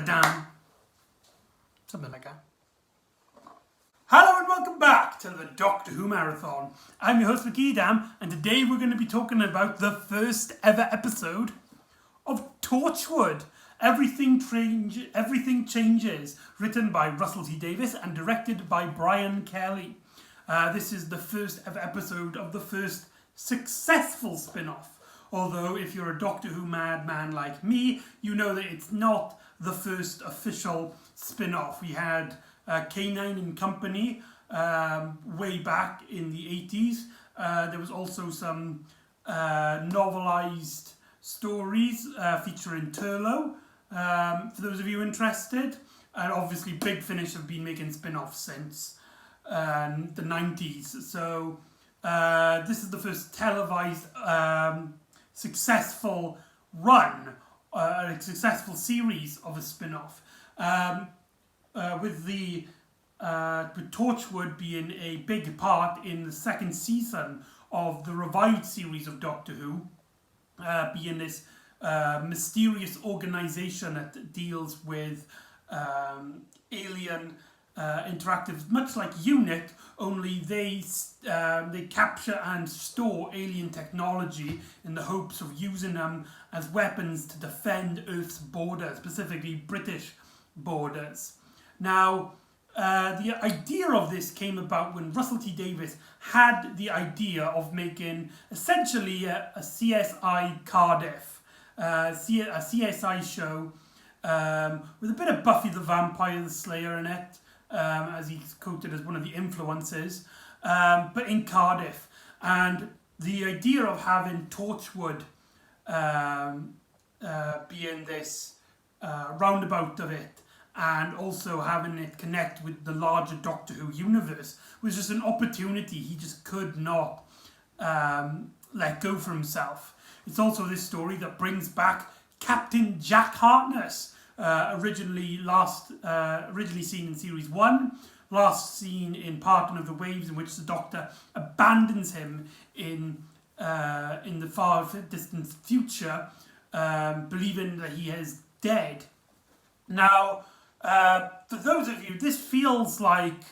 back. Something like that. Hello and welcome back to the Doctor Who Marathon. I'm your host McEdam, and today we're going to be talking about the first ever episode of Torchwood. Everything Changes, written by Russell T Davies and directed by Brian Kelly. This is the first ever episode of the first successful spin-off. Although if you're a Doctor Who madman like me, you know that it's not the first official spin-off. We had K9 and Company way back in the 80s. There was also some novelised stories featuring Turlough, for those of you interested. And obviously Big Finish have been making spin-offs since the 90s. So this is the first televised successful run, a successful series of a spin-off. With Torchwood being a big part in the second season of the revived series of Doctor Who, being this mysterious organisation that deals with alien interactives, much like UNIT, only they capture and store alien technology in the hopes of using them as weapons to defend Earth's borders, specifically British borders. Now, the idea of this came about when Russell T Davies had the idea of making essentially a CSI Cardiff, a CSI show with a bit of Buffy the Vampire Slayer in it, as he's quoted as one of the influences, but in Cardiff. And the idea of having Torchwood being this roundabout of it, and also having it connect with the larger Doctor Who universe, was just an opportunity he just could not let go for himself. It's also this story that brings back Captain Jack Harkness, originally seen in Series 1, last seen in Parting of the Waves, in which the Doctor abandons him in the far distant future, believing that he is dead. Now, for those of you, this feels like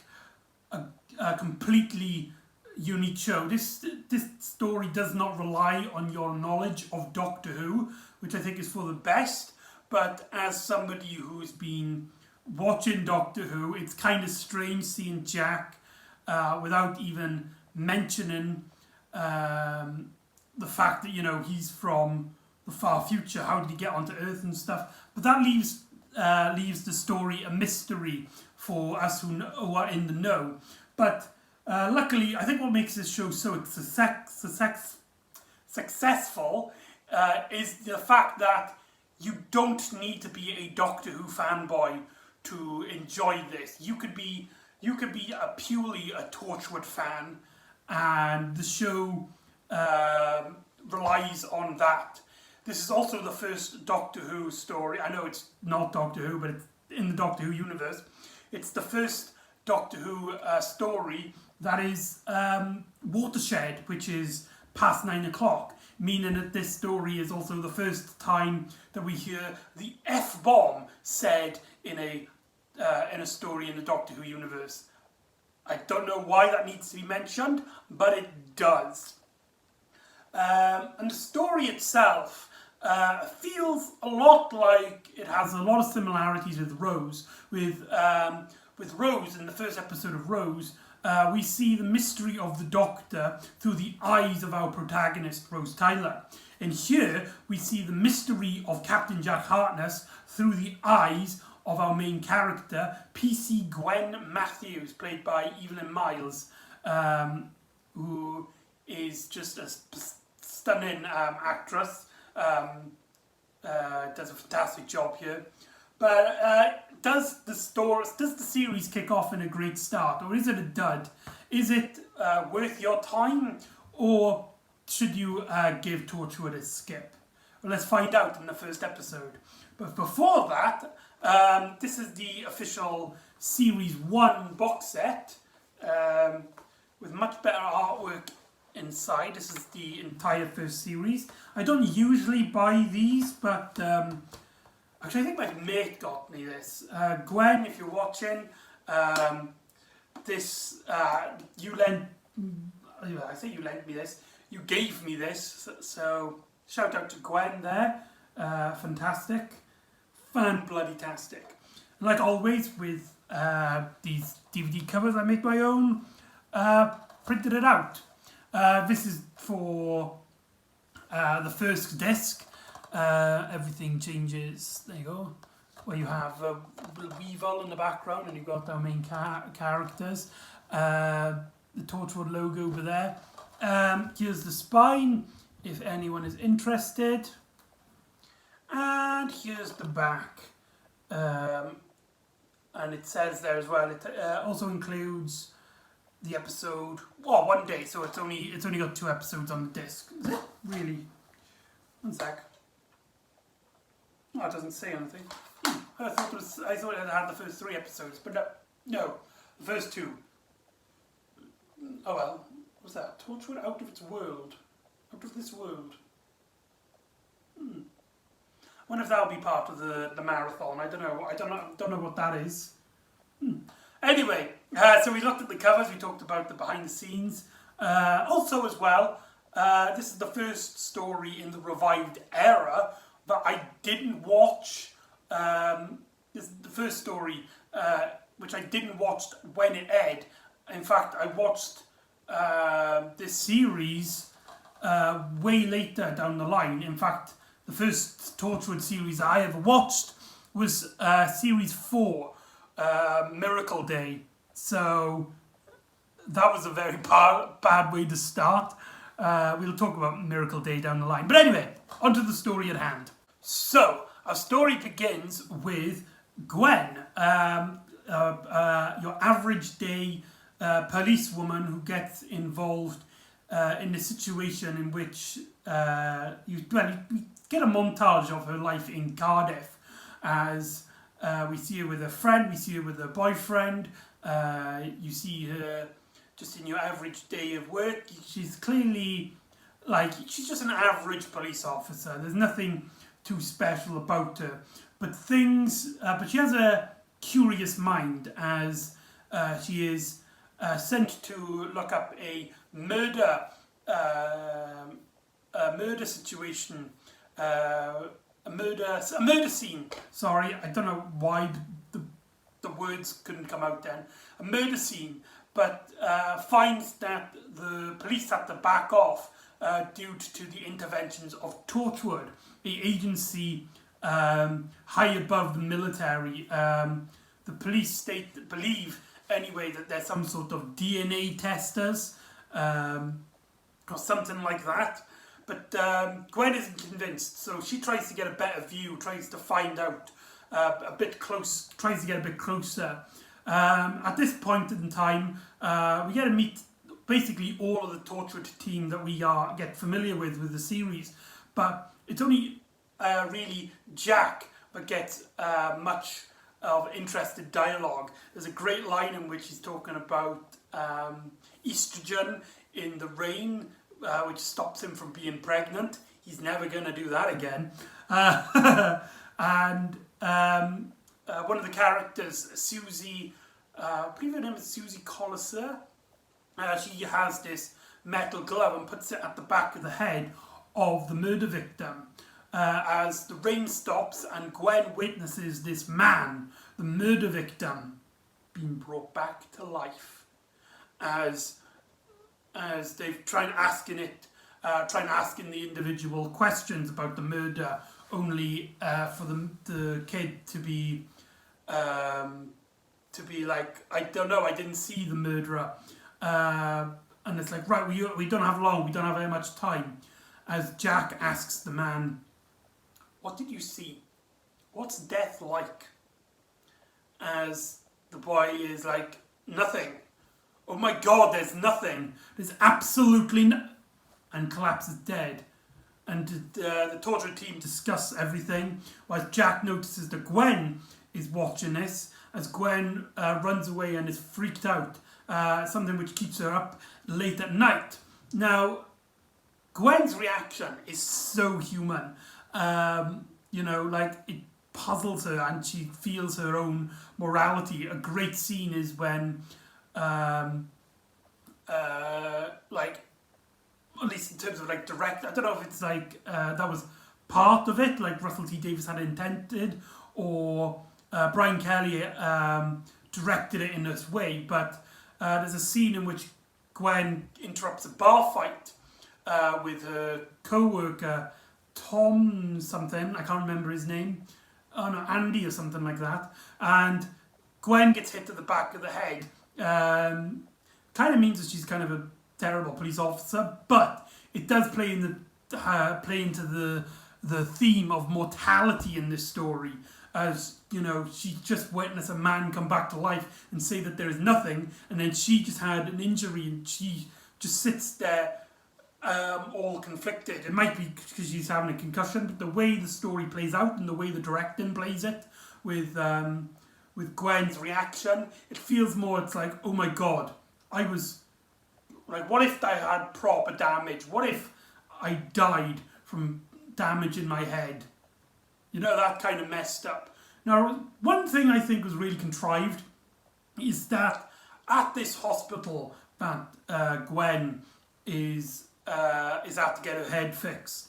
a completely unique show. This story does not rely on your knowledge of Doctor Who, which I think is for the best. But as somebody who's been watching Doctor Who, it's kind of strange seeing Jack without even mentioning the fact that, you know, he's from the far future. How did he get onto Earth and stuff? But that leaves the story a mystery for us who are in the know. But luckily, I think what makes this show so successful is the fact that you don't need to be a Doctor Who fanboy to enjoy this. You could be purely a Torchwood fan, and the show relies on that. This is also the first Doctor Who story. I know it's not Doctor Who, but it's in the Doctor Who universe. It's the first Doctor Who story that is watershed, which is past 9 o'clock, meaning that this story is also the first time that we hear the F-bomb said in a story in the Doctor Who universe. I don't know why that needs to be mentioned, but it does. And the story itself feels a lot like it has a lot of similarities with Rose. With Rose, in the first episode of Rose, we see the mystery of the Doctor through the eyes of our protagonist, Rose Tyler. And here, we see the mystery of Captain Jack Harkness through the eyes of our main character, PC Gwen Matthews, played by Evelyn Miles, who is just a stunning actress. Does a fantastic job here. But does the series kick off in a great start, or is it a dud? Is it worth your time, or should you give Torchwood a skip? Well, let's find out in the first episode. But before that, this is the official Series 1 box set with much better artwork inside. This is the entire first series. I don't usually buy these, but actually I think my mate got me this. Gwen, if you're watching, this, you lent, I say you lent me this, you gave me this, so shout out to Gwen there. Fantastic. Fan-bloody-tastic. Like always with these DVD covers, I make my own, printed it out. This is for the first disc. Everything changes, there you go, where you have Weevil in the background and you've got our main characters. The Torchwood logo over there. Here's the spine, if anyone is interested. And here's the back. And it says there as well, it also includes the episode, well, one day, so it's only got 2 episodes on the disc. Is it? Really? One sec. Oh, it doesn't say anything. I thought it had the first 3 episodes, but no, the first 2. Oh well, what's that? Torchwood Out of Its World. Out of This World. I wonder if that'll be part of the marathon. I don't know what that is. Anyway, so we looked at the covers, we talked about the behind the scenes. Also as well, this is the first story in the revived era that I didn't watch. This is the first story which I didn't watch when it aired. In fact, I watched this series way later down the line. In fact, the first Torchwood series I ever watched was series 4, Miracle Day. So that was a very bad way to start. We'll talk about Miracle Day down the line. But anyway, onto the story at hand. So, our story begins with Gwen, your average day policewoman who gets involved in a situation in which you get a montage of her life in Cardiff, as we see her with a friend, we see her with her boyfriend, you see her just in your average day of work. She's clearly, she's just an average police officer. There's nothing too special about her, but she has a curious mind, as she is sent to look up a murder situation, a murder scene. Sorry, I don't know why the words couldn't come out then. A murder scene, but finds that the police have to back off due to the interventions of Torchwood, the agency high above the military. The police believe anyway that there's some sort of DNA testers or something like that. But Gwen isn't convinced, so she tries to get a better view, tries to find out tries to get a bit closer. At this point in time, we get to meet basically all of the Torchwood team that we get familiar with the series. But it's only really Jack that gets much of interested dialogue. There's a great line in which he's talking about estrogen in the rain, which stops him from being pregnant. He's never going to do that again. And one of the characters, Susie, I believe her name is Susie Colliser, she has this metal glove and puts it at the back of the head of the murder victim. As the rain stops and Gwen witnesses this man, the murder victim, being brought back to life, as they've tried asking the individual questions about the murder, only for the kid to be like, I don't know, I didn't see the murderer, and it's like, right, we don't have long, we don't have very much time, as Jack asks the man, what did you see? What's death like? As the boy is like, nothing. Oh my God, there's nothing. There's absolutely no... and collapses dead. And the Torchwood team discuss everything, while Jack notices that Gwen is watching this, as Gwen runs away and is freaked out, something which keeps her up late at night. Now, Gwen's reaction is so human. Like it puzzles her and she feels her own morality. A great scene is when, like, at least in terms of like direct, I don't know if it's like that was part of it, like Russell T Davies had intended, or Brian Kelly directed it in this way. But there's a scene in which Gwen interrupts a bar fight with her co-worker Tom something, I can't remember his name. Oh no, Andy or something like that. And Gwen gets hit to the back of the head. Kind of means that she's kind of a terrible police officer, but it does play in play into the theme of mortality in this story. As you know, she just witnessed a man come back to life and say that there is nothing, and then she just had an injury and she just sits there all conflicted. It might be because she's having a concussion, but the way the story plays out and the way the directing plays it with Gwen's reaction, it feels more, it's like, oh my god, I was like, what if I had proper damage? What if I died from damage in my head? You know, that kind of messed up. Now, one thing I think was really contrived is that at this hospital that Gwen is out to get her head fixed,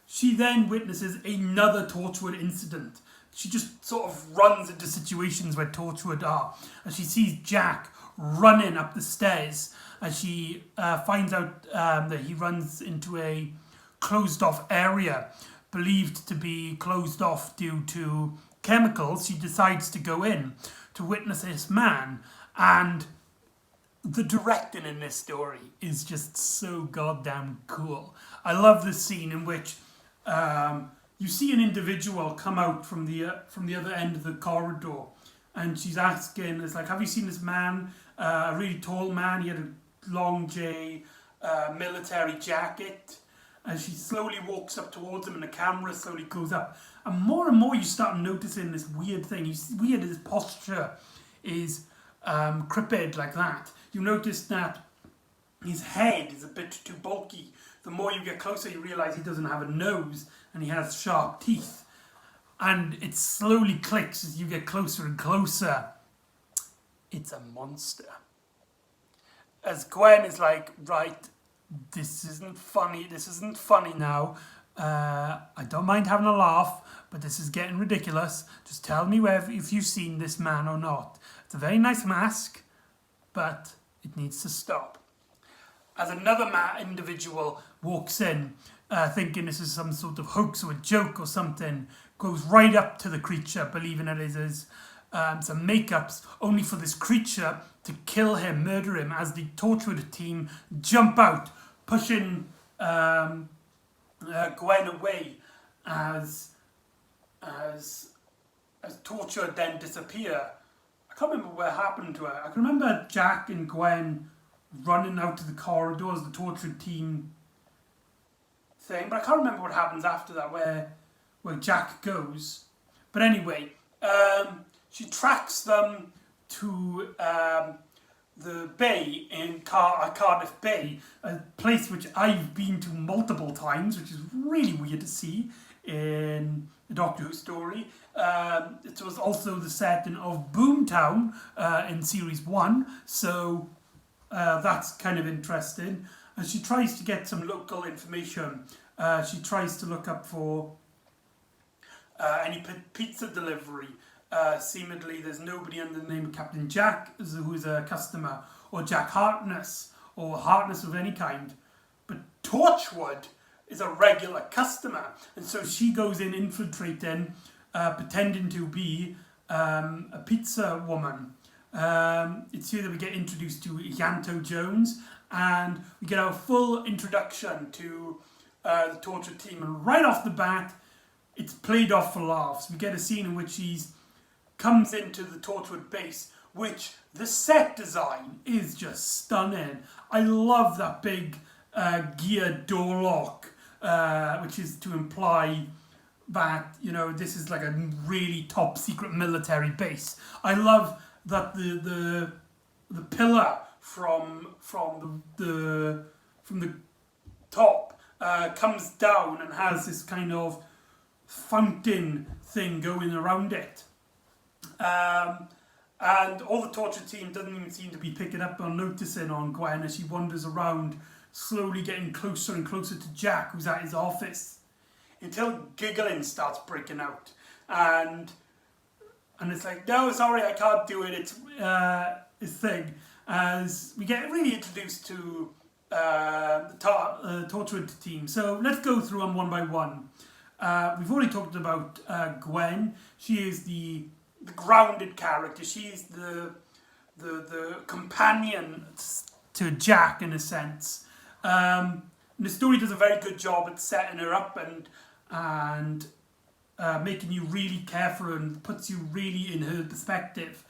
she then witnesses another Torchwood incident. She just sort of runs into situations where Torchwood are, and she sees Jack running up the stairs, and she finds out that he runs into a closed off area, believed to be closed off due to chemicals. She decides to go in to witness this man, and the directing in this story is just so goddamn cool. I love this scene in which you see an individual come out from the other end of the corridor, and she's asking, it's like, have you seen this man? A really tall man. He had a long J military jacket. And she slowly walks up towards him, and the camera slowly goes up. And more you start noticing this weird thing. It's weird, his posture is crippled like that. You notice that his head is a bit too bulky. The more you get closer, you realise he doesn't have a nose and he has sharp teeth. And it slowly clicks as you get closer and closer. It's a monster. As Gwen is like, right, this isn't funny now. I don't mind having a laugh, but this is getting ridiculous. Just tell me if you've seen this man or not. It's a very nice mask, but it needs to stop. As another individual walks in, thinking this is some sort of hoax or a joke or something, goes right up to the creature, believing it is some makeups, only for this creature to kill him, murder him, as the Torchwood team jump out, pushing Gwen away as Torchwood then disappear. I can't remember what happened to her. I can remember Jack and Gwen running out to the corridors, the Torchwood team thing, but I can't remember what happens after that, where Jack goes. But anyway, she tracks them to the bay in Cardiff Bay, a place which I've been to multiple times, which is really weird to see in the Doctor Who story. It was also the setting of Boomtown in Series 1, so that's kind of interesting. And she tries to get some local information. She tries to look up for any pizza delivery. Seemingly there's nobody under the name of Captain Jack who is a customer, or Jack Harkness, or Harkness of any kind. But Torchwood is a regular customer, and so she goes in infiltrating, pretending to be a pizza woman. It's here that we get introduced to Yanto Jones, and we get our full introduction to the Torchwood team, and right off the bat it's played off for laughs. We get a scene in which he comes into the Torchwood base, which the set design is just stunning. I love that big gear door lock, which is to imply that, you know, this is like a really top secret military base. I love that the pillar from the from the top comes down and has this kind of fountain thing going around it. And all the Torchwood team doesn't even seem to be picking up or noticing on Gwen as she wanders around, slowly getting closer and closer to Jack, who's at his office, until giggling starts breaking out. And it's like, no, sorry, I can't do it. It's his thing. As we get really introduced to the Torchwood team. So let's go through them one by one. We've already talked about Gwen. She is the grounded character. She's the companion to Jack in a sense. And the story does a very good job at setting her up and making you really care for her and puts you really in her perspective.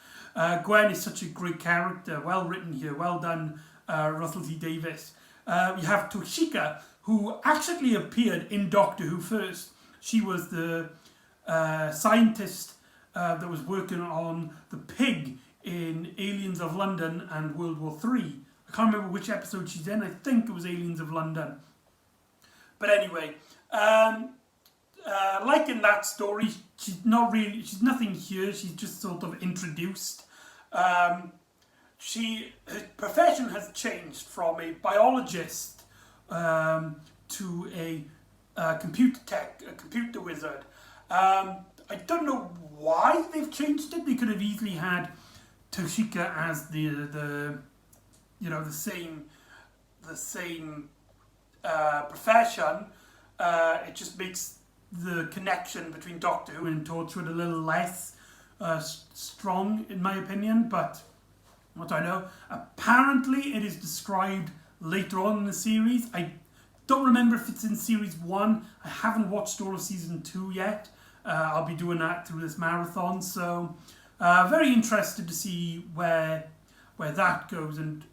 Gwen is such a great character, well written here, well done, Russell T Davies. We have Toshika, who actually appeared in Doctor Who first. She was the scientist that was working on the pig in Aliens of London and World War III. I can't remember which episode she's in. I think it was Aliens of London. But anyway, like in that story, she's nothing here. She's just sort of introduced. Her profession has changed from a biologist to a computer wizard. I don't know why they've changed it. They could have easily had Toshika as the same profession. It just makes the connection between Doctor Who and Torchwood a little less strong, in my opinion. But what do I know? Apparently, it is described later on in the series. I don't remember if it's in series 1. I haven't watched all of season 2 yet. I'll be doing that through this marathon, so very interested to see where that goes. And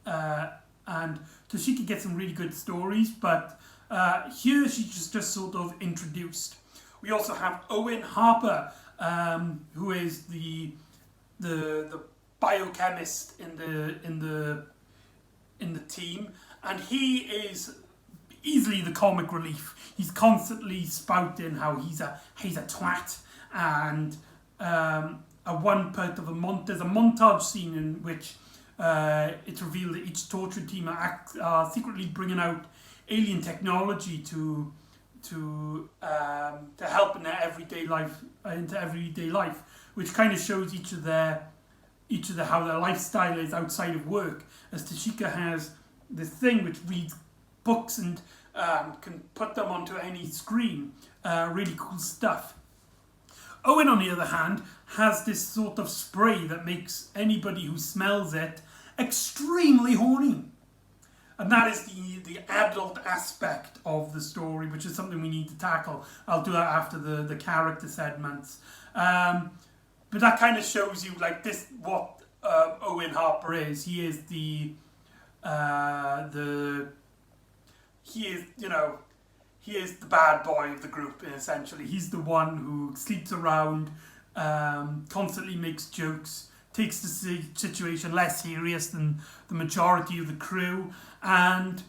Toshika gets some really good stories, but here she's just sort of introduced. We also have Owen Harper, who is the biochemist in the team, and he is easily the comic relief. He's constantly spouting how he's a twat, and at one part of there's a montage scene in which it's revealed that each Torchwood team are secretly bringing out alien technology to help in their everyday life, which kind of shows each of how their lifestyle is outside of work. As Toshika has this thing which reads books and can put them onto any screen. Really cool stuff. Owen, on the other hand, has this sort of spray that makes anybody who smells it extremely horny. And that is the adult aspect of the story, which is something we need to tackle. I'll do that after the character segments. But that kind of shows you like this what Owen Harper is. He is he is the bad boy of the group, essentially. He's the one who sleeps around, constantly makes jokes, takes the situation less serious than the majority of the crew. And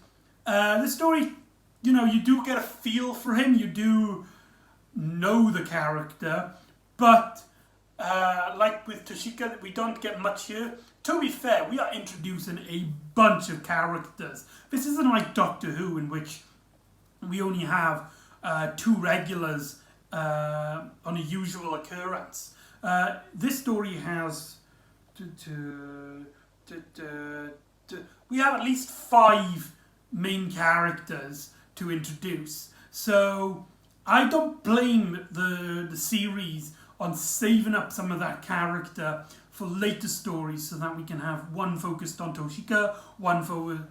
the story, you do get a feel for him, you do know the character, but like with Toshika, we don't get much here. To be fair, we are introducing a bunch of characters. This isn't like Doctor Who, in which we only have 2 regulars on a usual occurrence. This story has we have at least 5 main characters to introduce. So I don't blame the series on saving up some of that character for later stories, so that we can have one focused on Toshika, one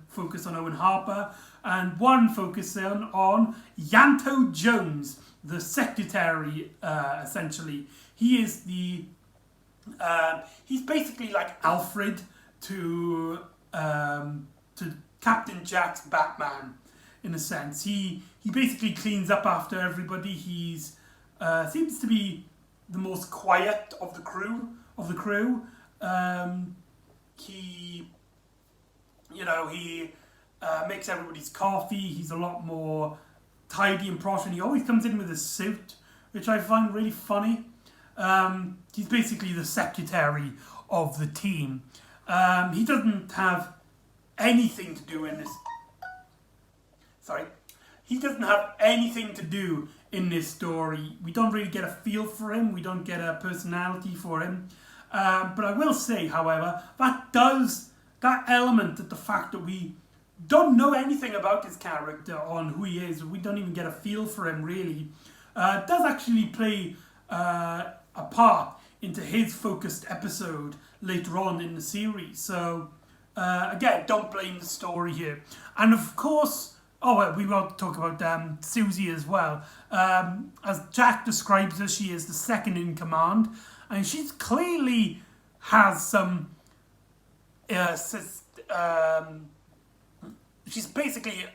focused on Owen Harper, and one focused on Yanto Jones, the secretary, essentially. He is he's basically like Alfred to Captain Jack's Batman, in a sense. He basically cleans up after everybody. He's seems to be the most quiet of the crew. He makes everybody's coffee. He's a lot more tidy and posh, and he always comes in with a suit, which I find really funny. He's basically the secretary of the team. He doesn't have anything to do in this. He doesn't have anything to do in this story. We don't really get a feel for him. We don't get a personality for him. But I will say, however, that element, that the fact that we don't know anything about his character, on who he is, we don't even get a feel for him really, does actually play a part into his focused episode later on in the series. So again, don't blame the story here. And of course, we will talk about Susie as well. As Jack describes her, she is the second in command, and she's clearly has some she's basically,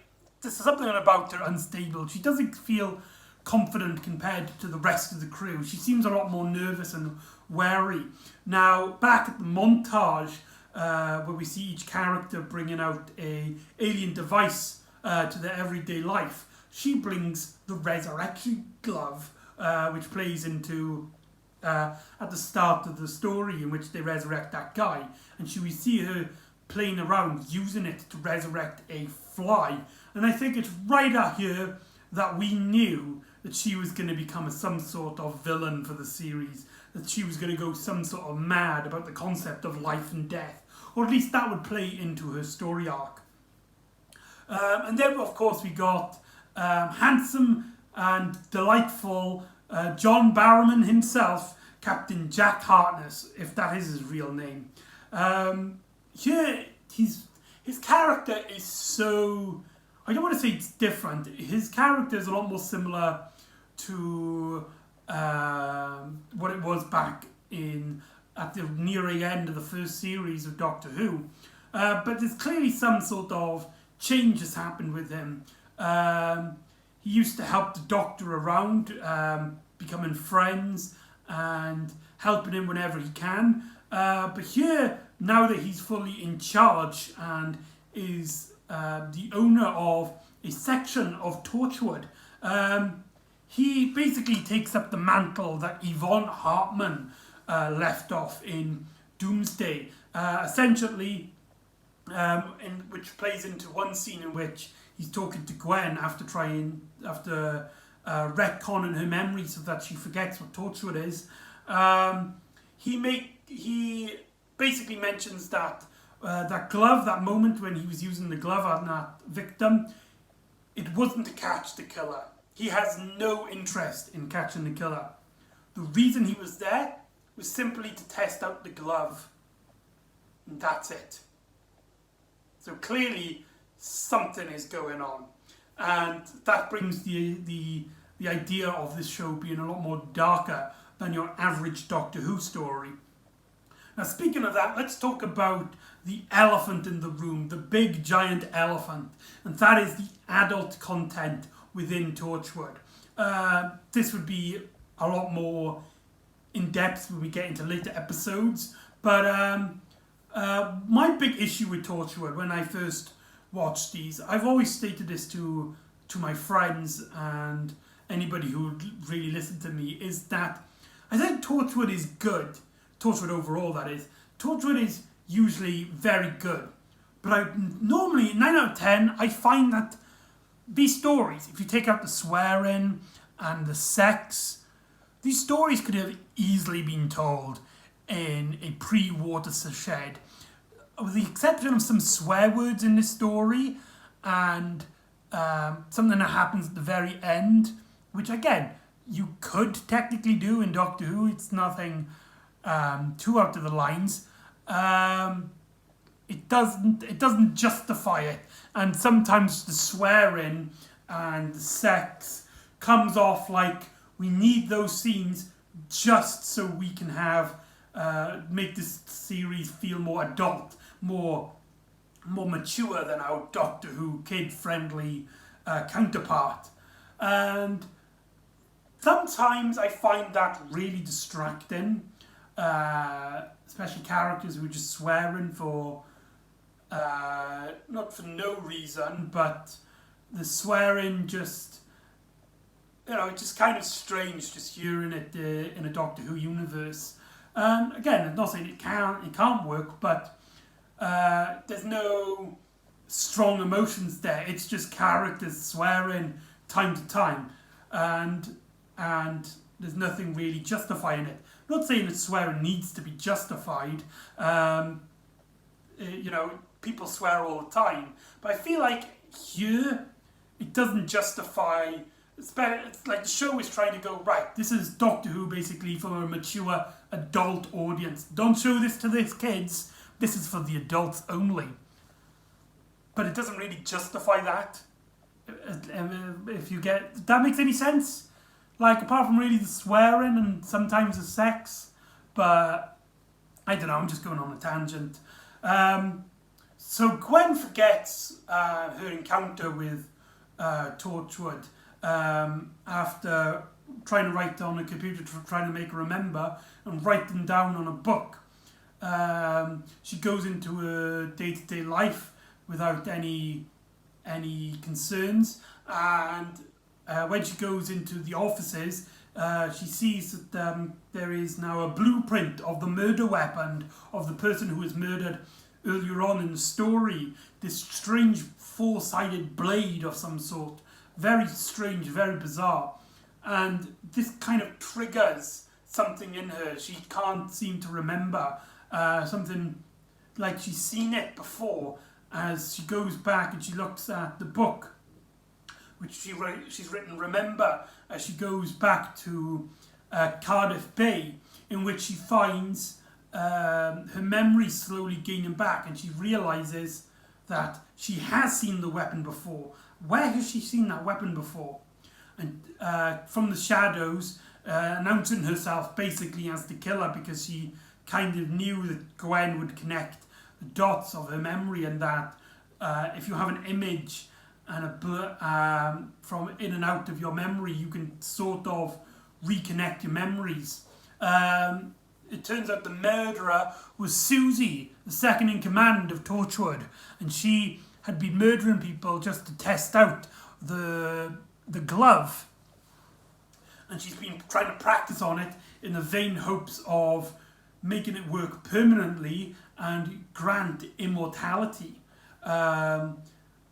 there's something about her unstable. She doesn't feel confident compared to the rest of the crew. She seems a lot more nervous and wary. Now, back at the montage, where we see each character bringing out a alien device to their everyday life, she brings the resurrection glove, which plays into at the start of the story, in which they resurrect that guy, and we see her playing around using it to resurrect a fly. And I think it's right out here that we knew that she was going to become some sort of villain for the series, that she was going to go some sort of mad about the concept of life and death, or at least that would play into her story arc. And then, of course, we got handsome and delightful John Barrowman himself, Captain Jack Harkness, if that is his real name. Here, his character is so... I don't want to say it's different. His character is a lot more similar to what it was back at the nearing end of the first series of Doctor Who. But there's clearly some sort of change has happened with him. He used to help the Doctor around, becoming friends and helping him whenever he can. But here, now that he's fully in charge and is the owner of a section of Torchwood, he basically takes up the mantle that Yvonne Hartman left off in Doomsday. Essentially, which plays into one scene in which he's talking to Gwen after retconning her memory so that she forgets what Torchwood is. He basically mentions that that glove, that moment when he was using the glove on that victim, it wasn't to catch the killer. He has no interest in catching the killer. The reason he was there was simply to test out the glove. And that's it. So clearly something is going on. And that brings the idea of this show being a lot more darker than your average Doctor Who story. Now, speaking of that, let's talk about the elephant in the room, the big giant elephant, and that is the adult content within Torchwood. This would be a lot more in depth when we get into later episodes, but my big issue with Torchwood when I first watched these, I've always stated this to my friends and anybody who would really listen to me, is that I think Torchwood is good. Torchwood overall, that is. Torchwood is usually very good. But normally, 9 out of 10, I find that these stories, if you take out the swearing and the sex, these stories could have easily been told in a pre-Watershed. With the exception of some swear words in this story and something that happens at the very end, which again, you could technically do in Doctor Who. It's nothing too out of the lines. It doesn't justify it, and sometimes the swearing and the sex comes off like we need those scenes just so we can have make this series feel more adult, more mature than our Doctor Who kid-friendly counterpart. And sometimes I find that really distracting, especially characters who are just swearing for not for no reason, but the swearing just, it's just kind of strange just hearing it in a Doctor Who universe. Again, I'm not saying it can't work, but there's no strong emotions there. It's just characters swearing time to time, and there's nothing really justifying it. I'm not saying that swearing needs to be justified. People swear all the time, but I feel like here it doesn't justify. It's like the show is trying to go, right, this is Doctor Who basically for a mature adult audience. Don't show this to these kids. This is for the adults only. But it doesn't really justify that. If you if that makes any sense. Like, apart from really the swearing and sometimes the sex. But, I don't know, I'm just going on a tangent. So Gwen forgets her encounter with Torchwood after trying to write on a computer, trying to make her remember, and write them down on a book. She goes into her day-to-day life without any concerns, and when she goes into the offices, she sees that there is now a blueprint of the murder weapon of the person who was murdered earlier on in the story. This strange four-sided blade of some sort. Very strange, very bizarre. And this kind of triggers something in her. She can't seem to remember. Something like she's seen it before. As she goes back and she looks at the book, which she's written, remember, as she goes back to Cardiff Bay, in which she finds her memory slowly gaining back, and she realises that she has seen the weapon before. Where has she seen that weapon before? And from the shadows, announcing herself basically as the killer, because she kind of knew that Gwen would connect the dots of her memory, and that if you have an image and from in and out of your memory, you can sort of reconnect your memories. It turns out the murderer was Susie, the second in command of Torchwood, and she had been murdering people just to test out the glove, and she's been trying to practice on it in the vain hopes of making it work permanently and grant immortality,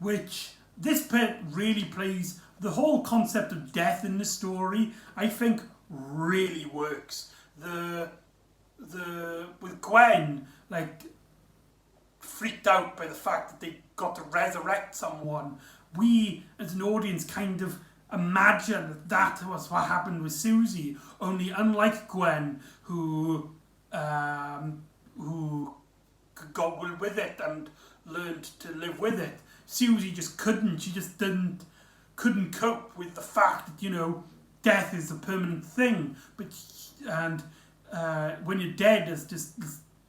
which this bit really plays. The whole concept of death in the story, I think, really works. With Gwen, like, freaked out by the fact that they got to resurrect someone, we as an audience kind of imagine that was what happened with Susie, only unlike Gwen, who got well with it and learned to live with it, Susie just couldn't. She just couldn't cope with the fact that, death is a permanent thing. And when you're dead, there's just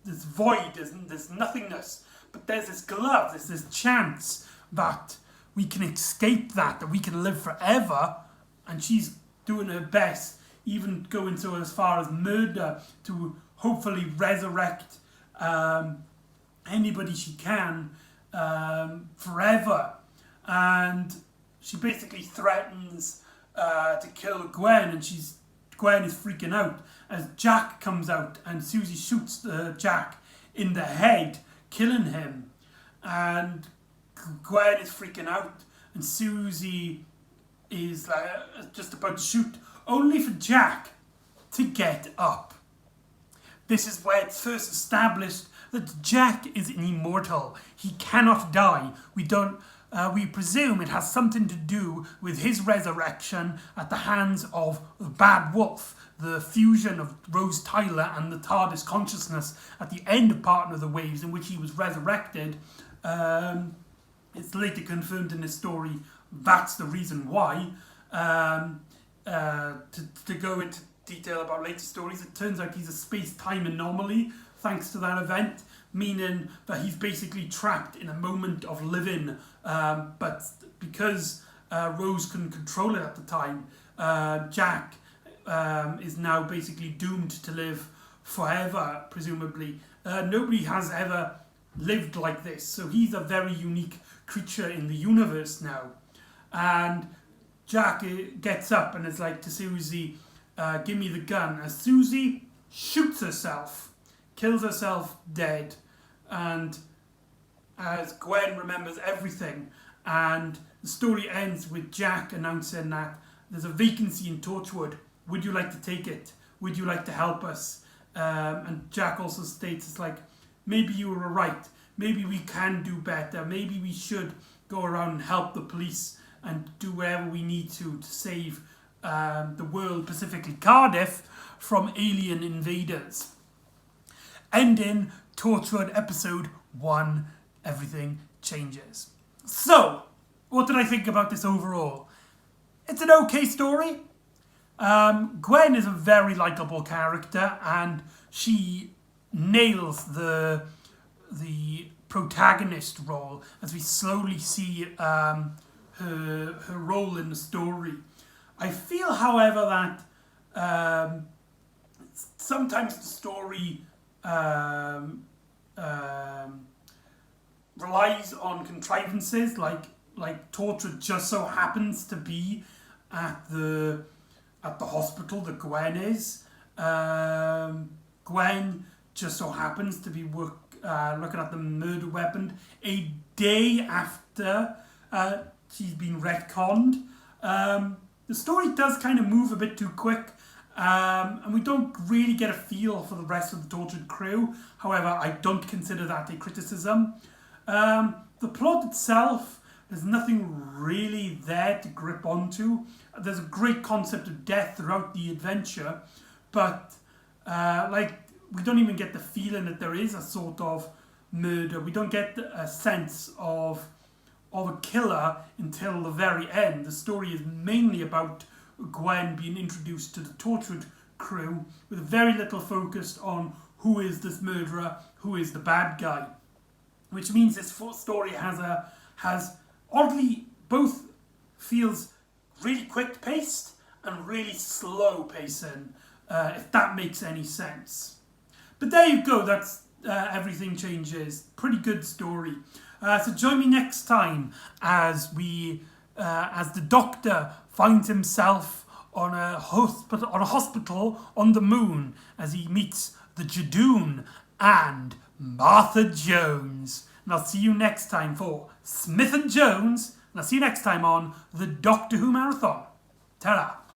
this void, there's nothingness. But there's this glove, there's this chance that we can escape that we can live forever. And she's doing her best, even going so as far as murder, to hopefully resurrect anybody she can forever. And she basically threatens to kill Gwen, and Gwen is freaking out as Jack comes out, and Susie shoots Jack in the head, killing him. And Gwen is freaking out, and Susie is just about to shoot, only for Jack to get up. This is where it's first established that Jack is immortal. He cannot die. We presume it has something to do with his resurrection at the hands of the Bad Wolf, the fusion of Rose Tyler and the TARDIS consciousness at the end of Partner of the Waves, in which he was resurrected. It's later confirmed in this story that's the reason why. To go into detail about later stories, it turns out he's a space-time anomaly thanks to that event, meaning that he's basically trapped in a moment of living, but because Rose couldn't control it at the time, Jack is now basically doomed to live forever, presumably. Nobody has ever lived like this. So he's a very unique creature in the universe now. And Jack gets up and is like to Susie, give me the gun. As Susie shoots herself, kills herself dead, and as Gwen remembers everything, and the story ends with Jack announcing that there's a vacancy in Torchwood. Would you like to take it? Would you like to help us? And Jack also states, it's like, maybe you were right. Maybe we can do better. Maybe we should go around and help the police and do whatever we need to save the world, specifically Cardiff, from alien invaders. Ending Torchwood episode 1, Everything Changes. So, what did I think about this overall? It's an okay story. Gwen is a very likable character, and she nails the protagonist role as we slowly see her role in the story. I feel, however, that sometimes the story relies on contrivances, like Torchwood just so happens to be at the hospital that Gwen is. Gwen just so happens to be looking at the murder weapon a day after she's been retconned. The story does kind of move a bit too quick, and we don't really get a feel for the rest of the Torchwood crew. However, I don't consider that a criticism. The plot itself, there's nothing really there to grip onto. There's a great concept of death throughout the adventure, but we don't even get the feeling that there is a sort of murder. We don't get a sense of a killer until the very end. The story is mainly about Gwen being introduced to the Torchwood crew, with very little focused on who is this murderer, who is the bad guy. Which means this story has oddly both feels really quick paced and really slow pacing, if that makes any sense. But there you go, that's Everything Changes. Pretty good story. So join me next time as the Doctor finds himself on a hospital on the moon as he meets the Jadoon and Martha Jones. And I'll see you next time for Smith and Jones, and I'll see you next time on the Doctor Who Marathon. Ta-ra!